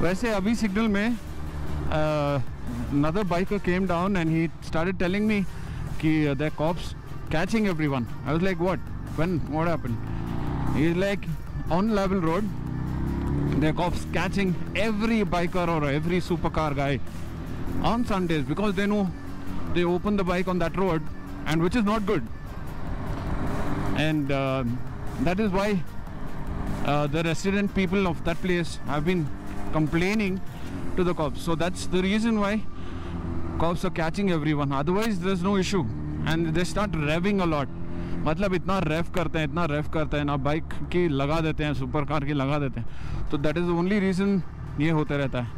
वैसे अभी सिग्नल में another biker came down and he started telling me कि the cops catching everyone. I was like, what? When? What happened? He's like, on level road, the cops catching every biker or every supercar guy on Sundays because they know they open the bike on that road, and which is not good. And that is why the resident people of that place have been complaining to the cops. So that's the reason why cops are catching everyone. Otherwise there's no issue, and they start revving a lot. मतलब इतना रेव करते हैं ना, bike की लगा देते हैं, super car की लगा देते हैं. तो that is the only reason ये होते रहता है.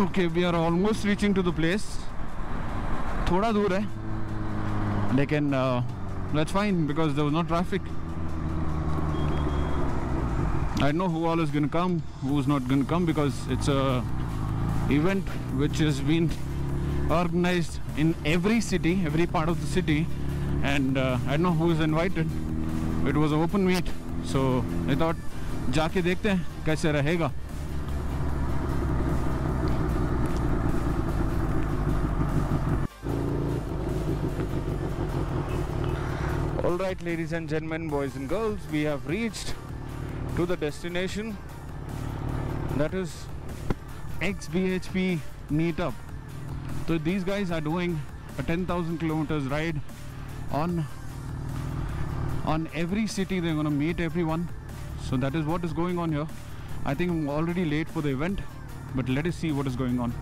Okay, we are almost reaching to the place. थोड़ा दूर है, लेकिन that's fine because there was no traffic. I know who all is going to come, who's not going to come, because it's a event which has been organized in every city, every part of the city, and I know who is invited. It was an open meet, so I thought जाके देखते हैं कैसे रहेगा. Alright, ladies and gentlemen, boys and girls, we have reached to the destination, that is XBHP meetup. So these guys are doing a 10,000 kilometers ride on every city. They're going to meet everyone. So that is what is going on here. I think I'm already late for the event, but let us see what is going on.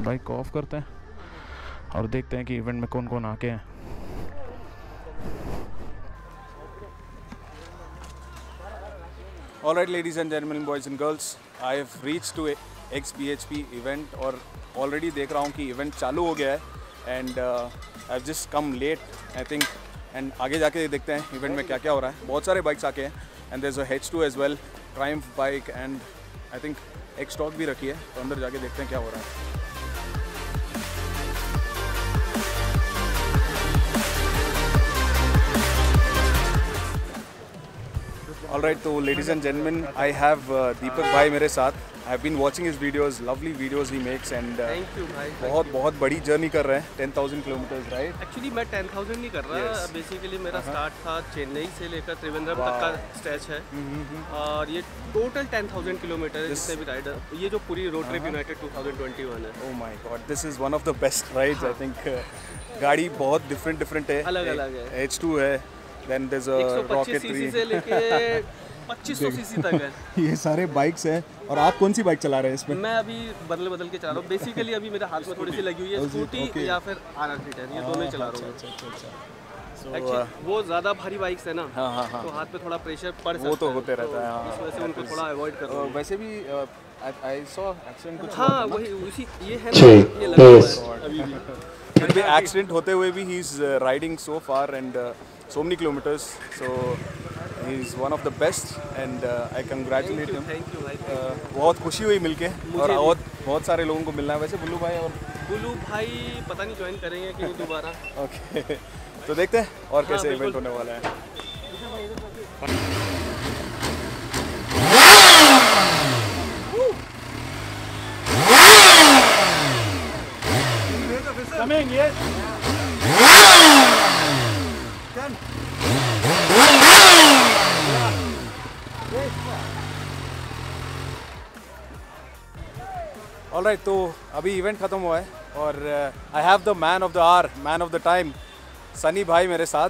Bike of करते हैं और देखते हैं कि event में कौन कौन आके हैं. Alright, ladies and gentlemen, boys and girls, I have reached to XBHP event और already देख रहा हूँ कि event चालू हो गया है, and I've just come late, I think, and आगे जाके देखते हैं event में क्या क्या हो रहा है. बहुत सारे bikes आके हैं, and there's a H2 as well, Triumph bike, and I think X-Stock भी रखी है. तो अंदर जाके देखते हैं क्या हो रहा है. Alright, so ladies and gentlemen, I have Deepak bhai मेरे साथ. I have been watching his videos, lovely videos he makes, and thank you भाई. बहुत बड़ी जर्नी कर रहे हैं, 10,000 किलोमीटर्स, राइट? एक्चुअली मैं 10,000 नहीं कर रहा. बेसिकली मेरा स्टार्ट था चेन्नई से लेकर त्रिवेंद्रम तक का स्ट्रेच है, और ये टोटल 10,000 किलोमीटर है जिससे भी राइडर. ये जो पूरी रोड ट्रिप यूनाइटेड 2021 है. Oh my God, this is one of the best rides, I think. गाड़ी बहुत डिफरेंट है, अलग है. H2 है, then there's a Rocket 3 से लेके 2500 सीसी तक है. ये सारे बाइक्स हैं. और आप कौन सी बाइक चला रहे हैं इसमें? मैं अभी बदल के चला रहा हूँ. बेसिकली अभी मेरे हाथ में थोड़ी सी लगी हुई है स्कूटी या फिर RR310, ये दोनों ही चला रहा हूँ. एक्चुअली वो ज़्यादा भारी बाइक्स है ना, तो हाथ पे थोड़ा प्रेशर पड़ सकता है. वो तो होते रहता है, इस वजह से उनको थोड़ा अवॉइड कर रहा हूँ. वैसे भी I saw accident कुछ. हाँ, वही उसी ये है ना, ये लगा हुआ है अभी भी. एक्सीडेंट होते हुए भी he is riding so far and so many kilometers, so he is one of the best, and I congratulate him. Thank you भाई. बहुत खुशी हुई मिलके, और बहुत सारे लोगों को मिलना है. वैसे बुल्लू भाई पता नहीं ज्वाइन करेंगे कि नहीं दोबारा. ओके, तो देखते हैं और कैसे इवेंट होने वाला है. Coming, yes. ऑलराइट, तो अभी इवेंट ख़त्म हुआ है और I have the man of the hour, man of the time, Sunny भाई मेरे साथ।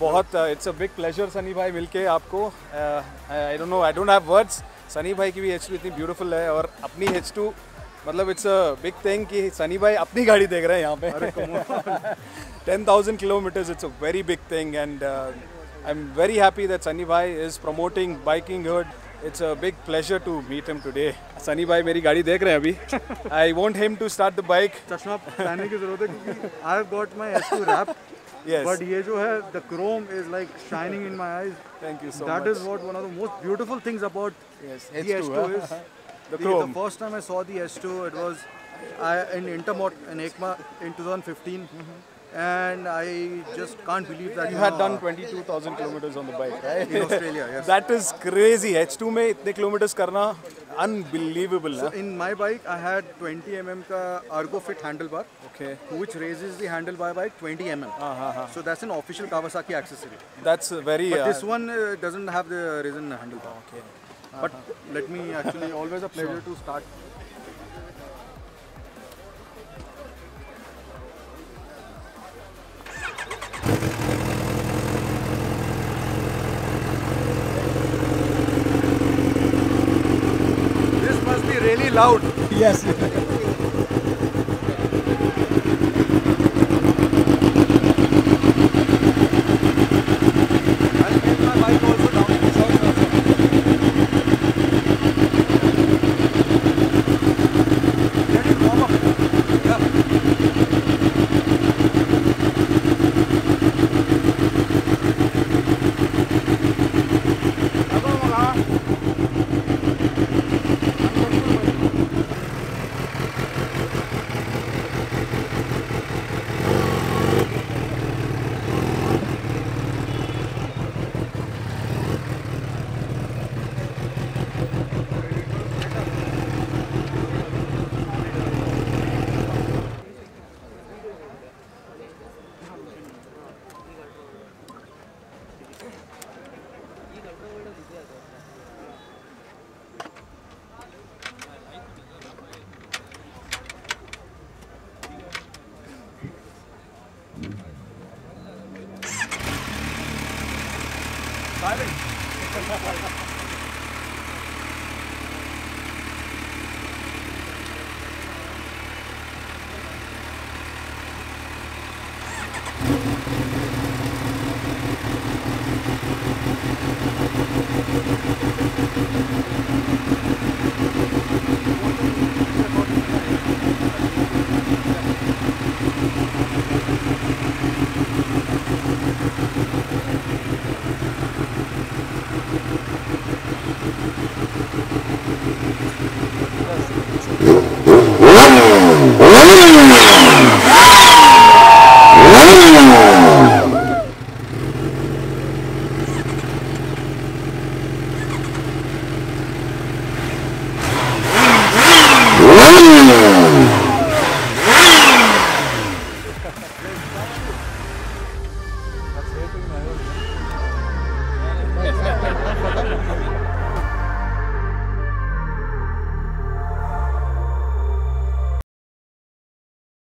बहुत it's a big pleasure Sunny भाई मिलके आपको। I don't know, I don't have words. Sunny भाई की भी H2 इतनी ब्यूटीफुल है और अपनी H2 मतलब इट्स अ बिग थिंग कि सनी भाई अपनी गाड़ी देख रहे हैं यहाँ पे। 10,000 kilometers, it's a very big thing, and I'm very happy that Sunny Bhai is promoting biking hood. It's a big pleasure to meet him today. Sunny Bhai मेरी गाड़ी देख रहे हैं अभी। I want him to start the bike. चश्मा पहनने की जरूरत है क्योंकि I've got my H2 wrap. Yes. But ये जो है, the chrome is like shining in my eyes. Thank you so That much. is what one of the most beautiful things about Yes, the H2, H2 huh? is. The The chrome. first time I saw the H2, it was in Intermot in EICMA in 2015. And I just can't believe that You had done 22,000 kilometers on the bike, right? in Australia. Yes. That is crazy. H2 में इतने kilometers करना unbelievable. So in my bike, I had 20 mm का Argo Fit handlebar, Okay. which raises the handlebar by 20 mm. So that's an official Kawasaki accessory. That's very. But this one doesn't have the raisin handlebar. Okay. But let me actually, always a pleasure to start. This must be really loud. Yes. I'll get my bike also down to the south also. Let it warm up. Yeah.